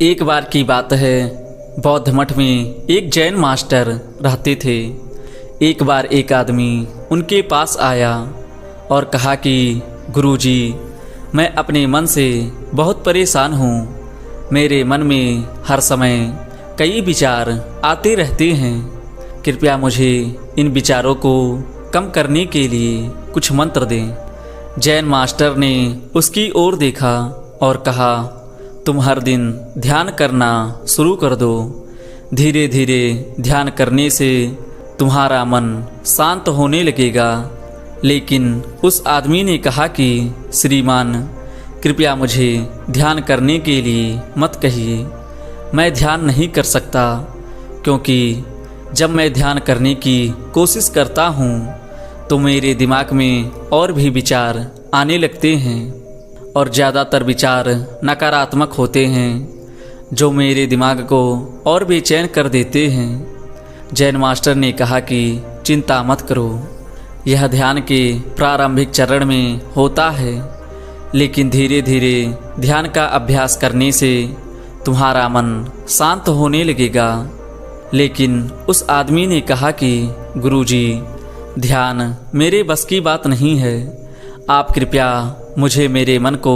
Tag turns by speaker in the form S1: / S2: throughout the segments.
S1: एक बार की बात है, बौद्ध मठ में एक जैन मास्टर रहते थे। एक बार एक आदमी उनके पास आया और कहा कि गुरुजी, मैं अपने मन से बहुत परेशान हूँ। मेरे मन में हर समय कई विचार आते रहते हैं। कृपया मुझे इन विचारों को कम करने के लिए कुछ मंत्र दें। जैन मास्टर ने उसकी ओर देखा और कहा, तुम हर दिन ध्यान करना शुरू कर दो। धीरे धीरे ध्यान करने से तुम्हारा मन शांत होने लगेगा। लेकिन उस आदमी ने कहा कि श्रीमान, कृपया मुझे ध्यान करने के लिए मत कहिए। मैं ध्यान नहीं कर सकता, क्योंकि जब मैं ध्यान करने की कोशिश करता हूँ तो मेरे दिमाग में और भी विचार आने लगते हैं और ज़्यादातर विचार नकारात्मक होते हैं, जो मेरे दिमाग को और बेचैन कर देते हैं। जैन मास्टर ने कहा कि चिंता मत करो, यह ध्यान के प्रारंभिक चरण में होता है, लेकिन धीरे धीरे ध्यान का अभ्यास करने से तुम्हारा मन शांत होने लगेगा। लेकिन उस आदमी ने कहा कि गुरुजी, ध्यान मेरे बस की बात नहीं है। आप कृपया मुझे मेरे मन को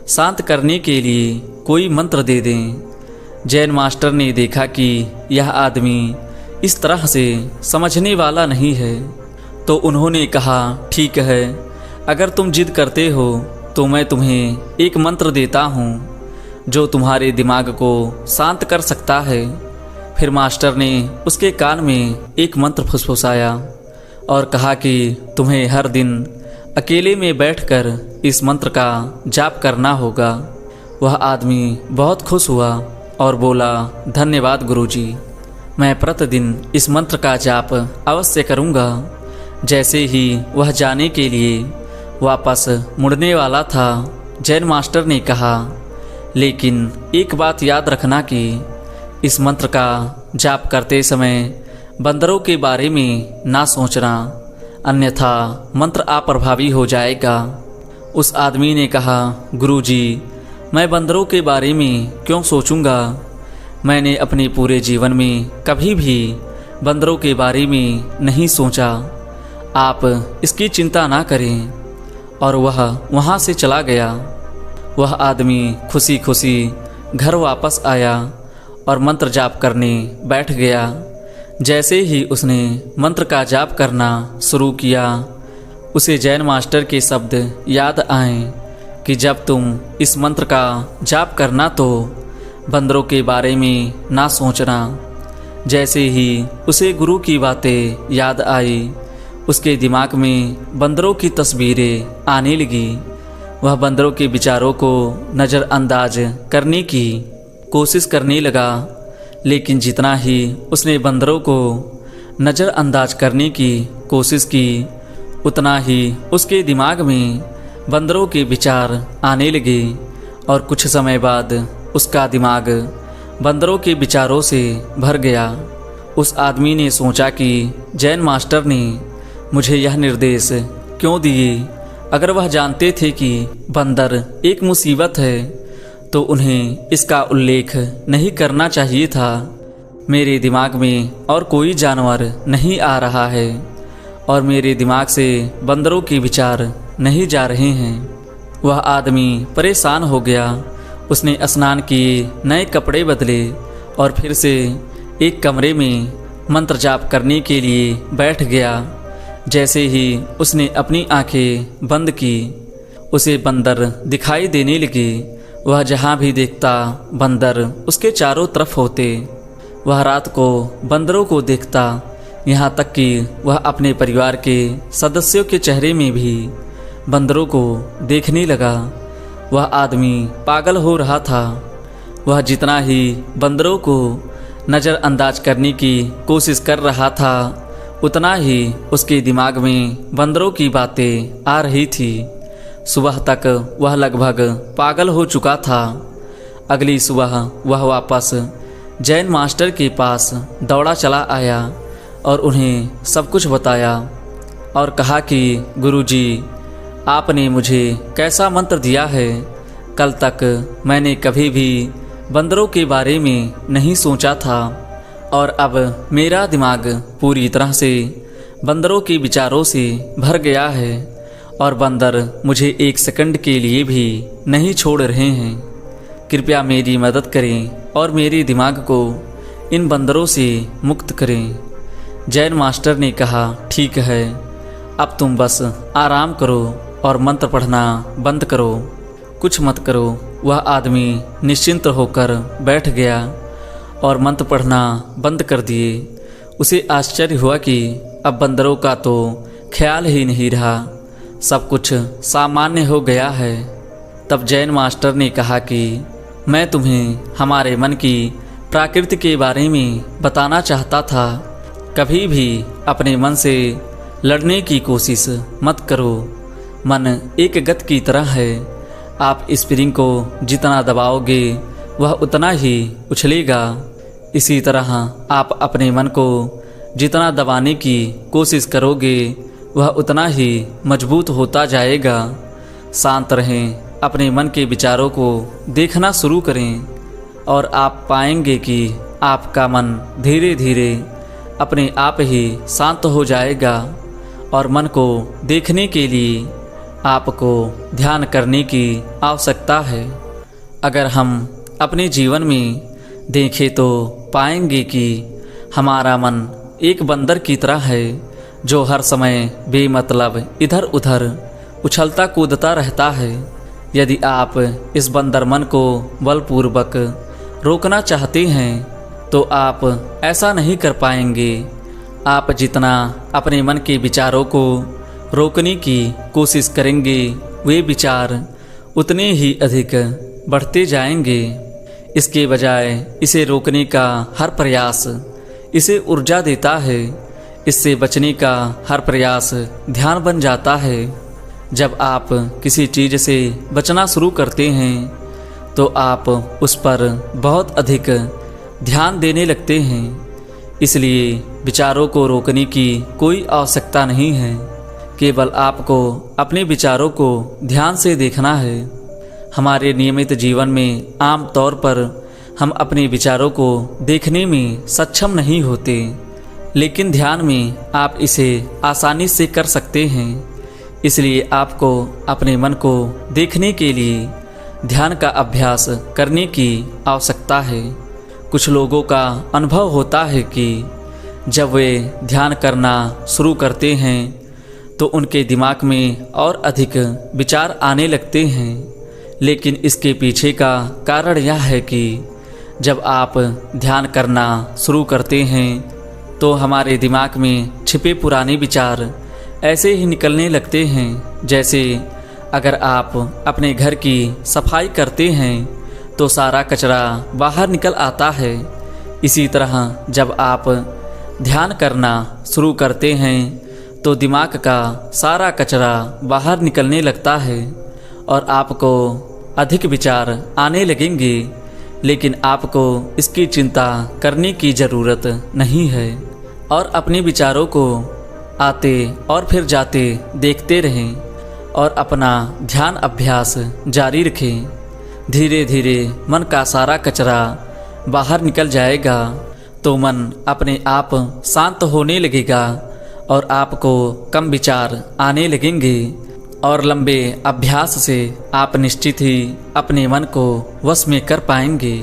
S1: शांत करने के लिए कोई मंत्र दे दें। जैन मास्टर ने देखा कि यह आदमी इस तरह से समझने वाला नहीं है, तो उन्होंने कहा, ठीक है, अगर तुम जिद करते हो तो मैं तुम्हें एक मंत्र देता हूँ जो तुम्हारे दिमाग को शांत कर सकता है। फिर मास्टर ने उसके कान में एक मंत्र फुसफुसाया और कहा कि तुम्हें हर दिन अकेले में बैठकर इस मंत्र का जाप करना होगा। वह आदमी बहुत खुश हुआ और बोला, धन्यवाद गुरुजी, मैं प्रतिदिन इस मंत्र का जाप अवश्य करूँगा। जैसे ही वह जाने के लिए वापस मुड़ने वाला था, जैन मास्टर ने कहा, लेकिन एक बात याद रखना कि इस मंत्र का जाप करते समय बंदरों के बारे में ना सोचना, अन्यथा मंत्र अप्रभावी हो जाएगा। उस आदमी ने कहा, गुरुजी, मैं बंदरों के बारे में क्यों सोचूंगा? मैंने अपने पूरे जीवन में कभी भी बंदरों के बारे में नहीं सोचा। आप इसकी चिंता ना करें। और वह वहाँ से चला गया। वह आदमी खुशी खुशी घर वापस आया और मंत्र जाप करने बैठ गया। जैसे ही उसने मंत्र का जाप करना शुरू किया, उसे जैन मास्टर के शब्द याद आए कि जब तुम इस मंत्र का जाप करना तो बंदरों के बारे में ना सोचना। जैसे ही उसे गुरु की बातें याद आई, उसके दिमाग में बंदरों की तस्वीरें आने लगी। वह बंदरों के विचारों को नज़रअंदाज करने की कोशिश करने लगा, लेकिन जितना ही उसने बंदरों को नज़रअंदाज करने की कोशिश की, उतना ही उसके दिमाग में बंदरों के विचार आने लगे और कुछ समय बाद उसका दिमाग बंदरों के विचारों से भर गया। उस आदमी ने सोचा कि जैन मास्टर ने मुझे यह निर्देश क्यों दिए? अगर वह जानते थे कि बंदर एक मुसीबत है तो उन्हें इसका उल्लेख नहीं करना चाहिए था। मेरे दिमाग में और कोई जानवर नहीं आ रहा है और मेरे दिमाग से बंदरों के विचार नहीं जा रहे हैं। वह आदमी परेशान हो गया। उसने स्नान किए, नए कपड़े बदले और फिर से एक कमरे में मंत्र जाप करने के लिए बैठ गया। जैसे ही उसने अपनी आंखें बंद की, उसे बंदर दिखाई देने लगे। वह जहाँ भी देखता बंदर उसके चारों तरफ होते। वह रात को बंदरों को देखता, यहाँ तक कि वह अपने परिवार के सदस्यों के चेहरे में भी बंदरों को देखने लगा। वह आदमी पागल हो रहा था। वह जितना ही बंदरों को नज़रअंदाज करने की कोशिश कर रहा था, उतना ही उसके दिमाग में बंदरों की बातें आ रही थी। सुबह तक वह लगभग पागल हो चुका था। अगली सुबह वह वापस जैन मास्टर के पास दौड़ा चला आया और उन्हें सब कुछ बताया और कहा कि गुरुजी, आपने मुझे कैसा मंत्र दिया है? कल तक मैंने कभी भी बंदरों के बारे में नहीं सोचा था और अब मेरा दिमाग पूरी तरह से बंदरों के विचारों से भर गया है और बंदर मुझे एक सेकंड के लिए भी नहीं छोड़ रहे हैं। कृपया मेरी मदद करें और मेरे दिमाग को इन बंदरों से मुक्त करें। जैन मास्टर ने कहा, ठीक है, अब तुम बस आराम करो और मंत्र पढ़ना बंद करो, कुछ मत करो। वह आदमी निश्चिंत होकर बैठ गया और मंत्र पढ़ना बंद कर दिए। उसे आश्चर्य हुआ कि अब बंदरों का तो ख्याल ही नहीं रहा, सब कुछ सामान्य हो गया है। तब जैन मास्टर ने कहा कि मैं तुम्हें हमारे मन की प्रकृति के बारे में बताना चाहता था। कभी भी अपने मन से लड़ने की कोशिश मत करो। मन एक गत की तरह है, आप स्प्रिंग को जितना दबाओगे वह उतना ही उछलेगा। इसी तरह आप अपने मन को जितना दबाने की कोशिश करोगे वह उतना ही मजबूत होता जाएगा। शांत रहें, अपने मन के विचारों को देखना शुरू करें और आप पाएंगे कि आपका मन धीरे धीरे अपने आप ही शांत हो जाएगा। और मन को देखने के लिए आपको ध्यान करने की आवश्यकता है। अगर हम अपने जीवन में देखें तो पाएंगे कि हमारा मन एक बंदर की तरह है जो हर समय बेमतलब इधर उधर उछलता कूदता रहता है। यदि आप इस बंदर मन को बलपूर्वक रोकना चाहते हैं तो आप ऐसा नहीं कर पाएंगे। आप जितना अपने मन के विचारों को रोकने की कोशिश करेंगे वे विचार उतने ही अधिक बढ़ते जाएंगे। इसके बजाय इसे रोकने का हर प्रयास इसे ऊर्जा देता है। इससे बचने का हर प्रयास ध्यान बन जाता है। जब आप किसी चीज़ से बचना शुरू करते हैं तो आप उस पर बहुत अधिक ध्यान देने लगते हैं। इसलिए विचारों को रोकने की कोई आवश्यकता नहीं है, केवल आपको अपने विचारों को ध्यान से देखना है। हमारे नियमित जीवन में आम तौर पर हम अपने विचारों को देखने में सक्षम नहीं होते, लेकिन ध्यान में आप इसे आसानी से कर सकते हैं। इसलिए आपको अपने मन को देखने के लिए ध्यान का अभ्यास करने की आवश्यकता है। कुछ लोगों का अनुभव होता है कि जब वे ध्यान करना शुरू करते हैं तो उनके दिमाग में और अधिक विचार आने लगते हैं। लेकिन इसके पीछे का कारण यह है कि जब आप ध्यान करना शुरू करते हैं तो हमारे दिमाग में छिपे पुराने विचार ऐसे ही निकलने लगते हैं जैसे अगर आप अपने घर की सफाई करते हैं तो सारा कचरा बाहर निकल आता है। इसी तरह जब आप ध्यान करना शुरू करते हैं तो दिमाग का सारा कचरा बाहर निकलने लगता है और आपको अधिक विचार आने लगेंगे। लेकिन आपको इसकी चिंता करने की ज़रूरत नहीं है और अपने विचारों को आते और फिर जाते देखते रहें और अपना ध्यान अभ्यास जारी रखें। धीरे धीरे मन का सारा कचरा बाहर निकल जाएगा तो मन अपने आप शांत होने लगेगा और आपको कम विचार आने लगेंगे और लंबे अभ्यास से आप निश्चित ही अपने मन को वश में कर पाएंगे।